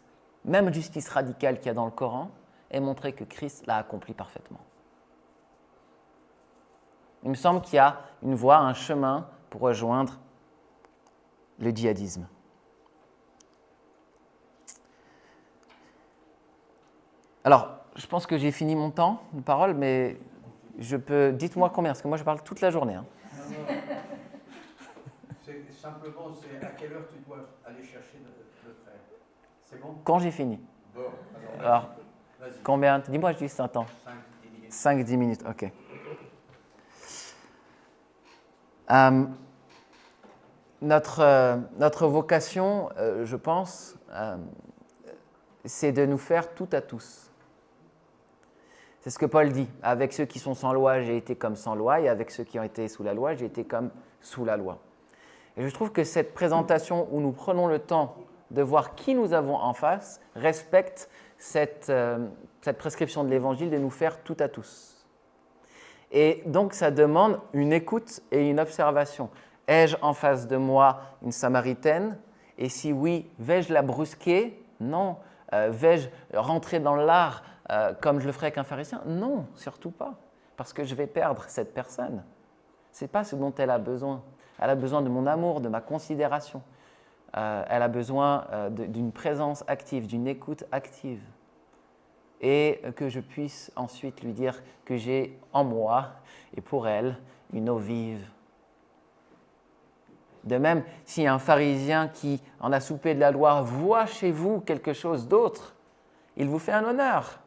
même justice radicale qu'il y a dans le Coran, et montrer que Christ l'a accompli parfaitement. Il me semble qu'il y a une voie, un chemin pour rejoindre le djihadisme. Alors, je pense que j'ai fini mon temps de parole, mais dites-moi combien, parce que moi je parle toute la journée. Hein. Simplement, c'est à quelle heure tu dois aller chercher le frère. C'est bon ? Quand j'ai fini. Bon, alors vas-y. Combien ? Dis-moi juste un temps. 5-10 minutes, ok. Notre vocation, je pense, c'est de nous faire tout à tous. C'est ce que Paul dit. Avec ceux qui sont sans loi, j'ai été comme sans loi, et avec ceux qui ont été sous la loi, j'ai été comme sous la loi. Et je trouve que cette présentation où nous prenons le temps de voir qui nous avons en face respecte cette prescription de l'Évangile de nous faire tout à tous. Et donc, ça demande une écoute et une observation. Ai-je en face de moi une Samaritaine ? Et si oui, vais-je la brusquer ? Non. Vais-je rentrer dans l'art comme je le ferais avec un pharisien ? Non, surtout pas. Parce que je vais perdre cette personne. Ce n'est pas ce dont elle a besoin. Elle a besoin de mon amour, de ma considération. Elle a besoin d'une présence active, d'une écoute active. et que je puisse ensuite lui dire que j'ai en moi et pour elle une eau vive. De même, si un pharisien qui en a soupé de la loi voit chez vous quelque chose d'autre, il vous fait un honneur.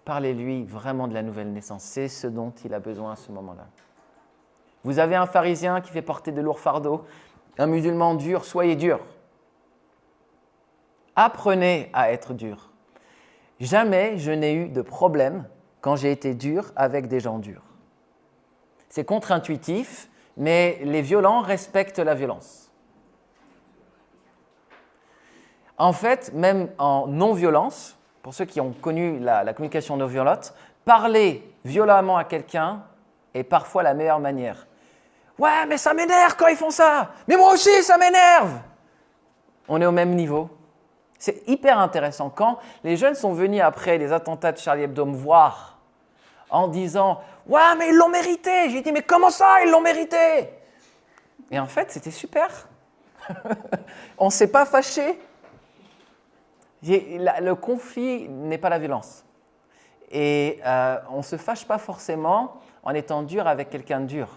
Parlez-lui vraiment de la nouvelle naissance, c'est ce dont il a besoin à ce moment-là. Vous avez un pharisien qui fait porter de lourds fardeaux, un musulman dur, soyez dur. Apprenez à être dur. Jamais je n'ai eu de problème quand j'ai été dur avec des gens durs. C'est contre-intuitif, mais les violents respectent la violence. En fait, même en non-violence, pour ceux qui ont connu la communication non-violente, parler violemment à quelqu'un est parfois la meilleure manière. Ouais, mais ça m'énerve quand ils font ça. Mais moi aussi, ça m'énerve. On est au même niveau. C'est hyper intéressant. Quand les jeunes sont venus après les attentats de Charlie Hebdo me voir en disant « Ouais, mais ils l'ont mérité !» J'ai dit « Mais comment ça, ils l'ont mérité ?» Et en fait, c'était super. On ne s'est pas fâché. Le conflit n'est pas la violence. Et on ne se fâche pas forcément en étant dur avec quelqu'un de dur.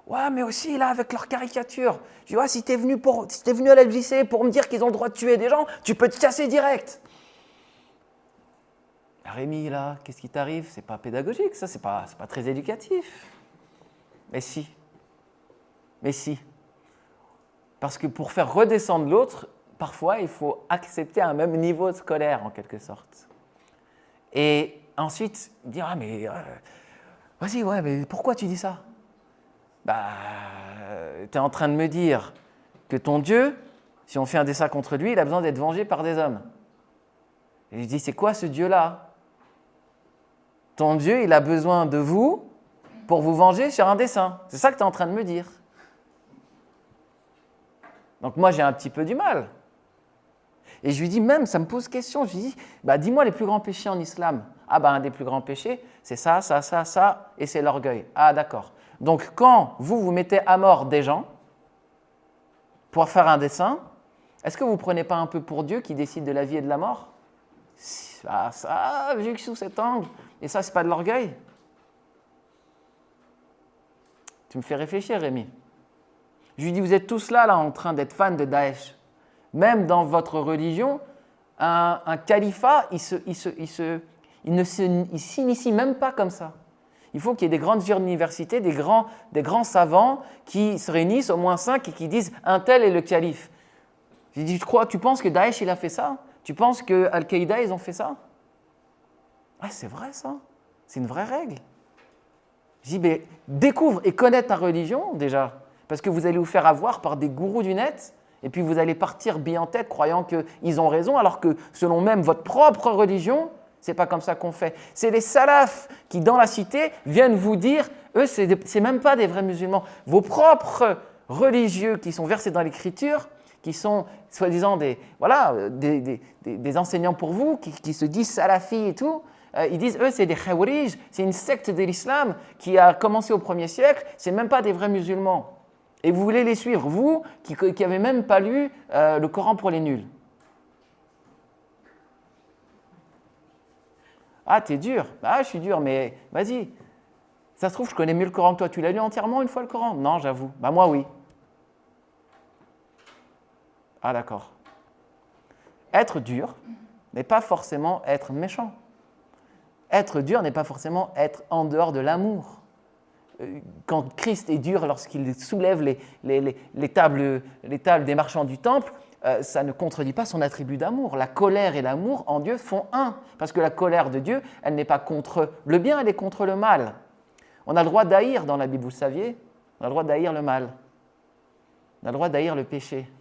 Ouais, mais aussi là, avec leur caricature. Je dis, ouais, si t'es venu à la lycée pour me dire qu'ils ont le droit de tuer des gens, tu peux te casser direct. Rémi, là, qu'est-ce qui t'arrive? C'est pas pédagogique, ça, c'est pas très éducatif. Mais si. Parce que pour faire redescendre l'autre, parfois, il faut accepter un même niveau de scolaire, en quelque sorte. Et ensuite, dire, ah, mais vas-y, ouais, mais pourquoi tu dis ça? Tu es en train de me dire que ton Dieu, si on fait un dessein contre lui, il a besoin d'être vengé par des hommes. Et je dis, c'est quoi ce Dieu-là? Ton Dieu, il a besoin de vous pour vous venger sur un dessein. C'est ça que tu es en train de me dire. Donc moi, j'ai un petit peu du mal. Et je lui dis même, ça me pose question, je lui dis, dis-moi les plus grands péchés en islam. Un des plus grands péchés, c'est ça, et c'est l'orgueil. Ah, d'accord. Donc, quand vous mettez à mort des gens pour faire un dessein, est-ce que vous ne prenez pas un peu pour Dieu qui décide de la vie et de la mort? Ça, vu que sous cet angle, et ça, c'est pas de l'orgueil? Tu me fais réfléchir, Rémi. Je lui dis, vous êtes tous là en train d'être fans de Daesh. Même dans votre religion, un califat, il ne s'initie même pas comme ça. Il faut qu'il y ait des grandes universités, des grands savants qui se réunissent, au moins 5, et qui disent « un tel est le calife ». J'ai dit « tu penses que Daesh, il a fait ça? Tu penses que Al-Qaïda, ils ont fait ça ?» Ah, c'est vrai ça, c'est une vraie règle. Je dis « découvre et connais ta religion déjà, parce que vous allez vous faire avoir par des gourous du net, et puis vous allez partir bille en tête croyant qu'ils ont raison, alors que selon même votre propre religion, c'est pas comme ça qu'on fait. C'est les salafs qui, dans la cité, viennent vous dire, eux, c'est même pas des vrais musulmans. Vos propres religieux qui sont versés dans l'écriture, qui sont soi-disant des enseignants pour vous, qui se disent salafis et tout, ils disent, eux, c'est des khawarij, c'est une secte de l'islam qui a commencé au 1er siècle, c'est même pas des vrais musulmans. Et vous voulez les suivre, vous, qui n'avez même pas lu le Coran pour les nuls. Ah, t'es dur. Ah, je suis dur, mais vas-y. Ça se trouve, je connais mieux le Coran que toi. Tu l'as lu entièrement une fois le Coran? Non, j'avoue. Moi, oui. Ah, d'accord. Être dur n'est pas forcément être méchant. Être dur n'est pas forcément être en dehors de l'amour. Quand Christ est dur lorsqu'il soulève les tables des marchands du temple, ça ne contredit pas son attribut d'amour. La colère et l'amour en Dieu font un. Parce que la colère de Dieu, elle n'est pas contre le bien, elle est contre le mal. On a le droit d'haïr dans la Bible, vous le saviez? On a le droit d'haïr le mal. On a le droit d'haïr le péché.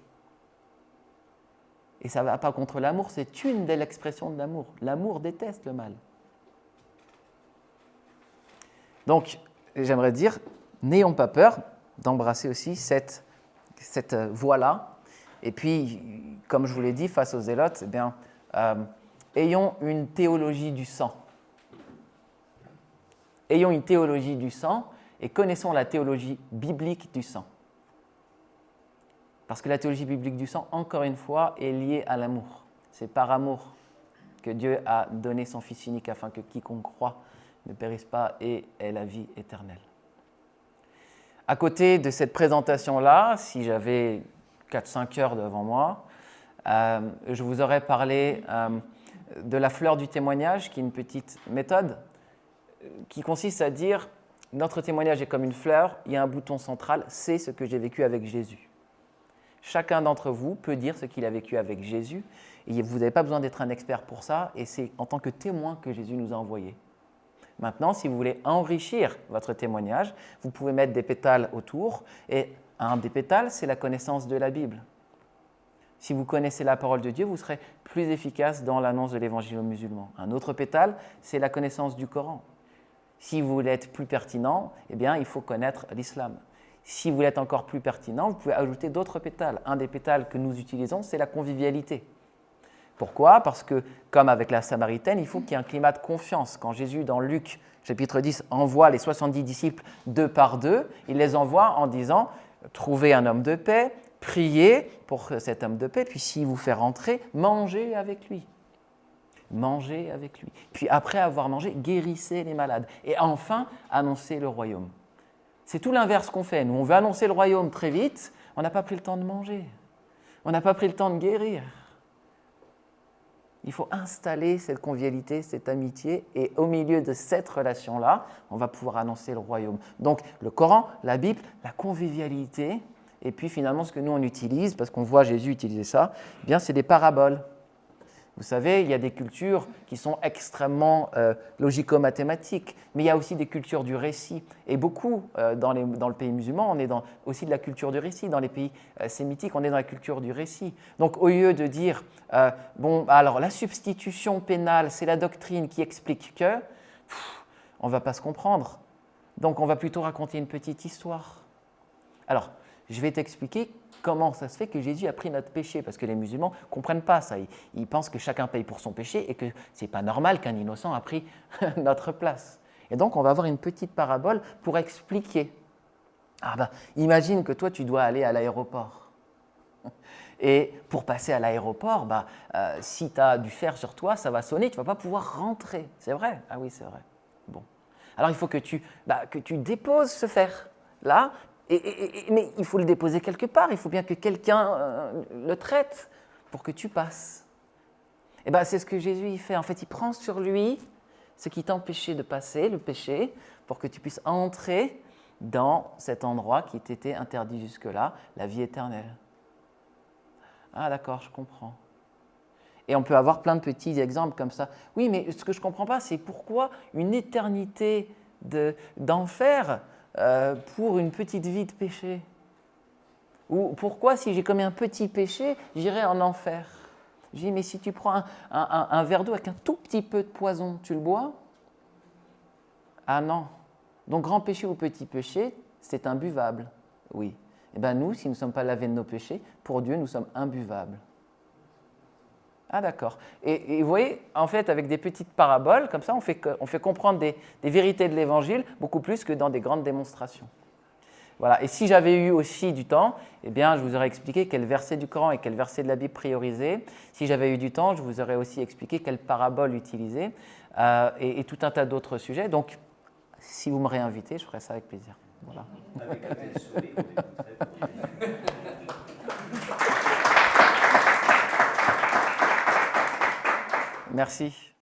Et ça ne va pas contre l'amour, c'est une des expressions de l'amour. L'amour déteste le mal. Donc, j'aimerais dire, n'ayons pas peur d'embrasser aussi cette voie-là. Et puis, comme je vous l'ai dit, face aux zélotes, ayons une théologie du sang. Ayons une théologie du sang et connaissons la théologie biblique du sang. Parce que la théologie biblique du sang, encore une fois, est liée à l'amour. C'est par amour. que Dieu a donné son Fils unique afin que quiconque croit ne périsse pas et ait la vie éternelle. À côté de cette présentation-là, si j'avais 4-5 heures devant moi, je vous aurais parlé de la fleur du témoignage, qui est une petite méthode qui consiste à dire notre témoignage est comme une fleur, il y a un bouton central, c'est ce que j'ai vécu avec Jésus. Chacun d'entre vous peut dire ce qu'il a vécu avec Jésus, et vous n'avez pas besoin d'être un expert pour ça, et c'est en tant que témoin que Jésus nous a envoyés. Maintenant, si vous voulez enrichir votre témoignage, vous pouvez mettre des pétales autour, et un des pétales, c'est la connaissance de la Bible. Si vous connaissez la parole de Dieu, vous serez plus efficace dans l'annonce de l'évangile aux musulmans. Un autre pétale, c'est la connaissance du Coran. Si vous voulez être plus pertinent, eh bien, il faut connaître l'islam. Si vous voulez être encore plus pertinent, vous pouvez ajouter d'autres pétales. Un des pétales que nous utilisons, c'est la convivialité. Pourquoi ? Parce que, comme avec la Samaritaine, il faut qu'il y ait un climat de confiance. Quand Jésus, dans Luc, chapitre 10, envoie les 70 disciples 2 par 2, il les envoie en disant « Trouvez un homme de paix, priez pour cet homme de paix, puis s'il vous fait rentrer, mangez avec lui. » Mangez avec lui. Puis après avoir mangé, guérissez les malades. Et enfin, annoncez le royaume. C'est tout l'inverse qu'on fait. Nous, on veut annoncer le royaume très vite, on n'a pas pris le temps de manger. On n'a pas pris le temps de guérir. Il faut installer cette convivialité, cette amitié, et au milieu de cette relation-là, on va pouvoir annoncer le royaume. Donc, le Coran, la Bible, la convivialité, et puis finalement, ce que nous, on utilise, parce qu'on voit Jésus utiliser ça, eh bien, c'est des paraboles. Vous savez, il y a des cultures qui sont extrêmement logico-mathématiques, mais il y a aussi des cultures du récit. Et beaucoup, dans le pays musulman, on est dans aussi de la culture du récit. Dans les pays sémitiques, on est dans la culture du récit. Donc, au lieu de dire, bon, alors la substitution pénale, c'est la doctrine qui explique que, on ne va pas se comprendre. Donc, on va plutôt raconter une petite histoire. Alors, je vais t'expliquer comment ça se fait que Jésus a pris notre péché, parce que les musulmans ne comprennent pas ça. Ils pensent que chacun paye pour son péché et que ce n'est pas normal qu'un innocent a pris notre place. Et donc, on va avoir une petite parabole pour expliquer. Imagine que toi, tu dois aller à l'aéroport. Et pour passer à l'aéroport, si tu as du fer sur toi, ça va sonner, tu ne vas pas pouvoir rentrer. C'est vrai ? Ah oui, c'est vrai. Bon. Alors, il faut que tu déposes ce fer-là, mais il faut le déposer quelque part, il faut bien que quelqu'un le traite pour que tu passes. Et c'est ce que Jésus il fait. En fait, il prend sur lui ce qui t'empêchait de passer, le péché, pour que tu puisses entrer dans cet endroit qui t'était interdit jusque-là, la vie éternelle. Ah d'accord, je comprends. Et on peut avoir plein de petits exemples comme ça. Oui, mais ce que je ne comprends pas, c'est pourquoi une éternité d'enfer pour une petite vie de péché? Ou pourquoi, si j'ai commis un petit péché, j'irai en enfer? Je dis, mais si tu prends un verre d'eau avec un tout petit peu de poison, tu le bois? Ah non. Donc, grand péché ou petit péché, c'est imbuvable. Oui. Eh bien, nous, si nous ne sommes pas lavés de nos péchés, pour Dieu, nous sommes imbuvables. Ah d'accord. Et vous voyez, en fait, avec des petites paraboles, comme ça, on fait comprendre des vérités de l'Évangile beaucoup plus que dans des grandes démonstrations. Voilà. Et si j'avais eu aussi du temps, eh bien, je vous aurais expliqué quel verset du Coran et quel verset de la Bible prioriser. Si j'avais eu du temps, je vous aurais aussi expliqué quelle parabole utiliser et tout un tas d'autres sujets. Donc, si vous me réinvitez, je ferai ça avec plaisir. Voilà. Avec un bel sourire. Merci.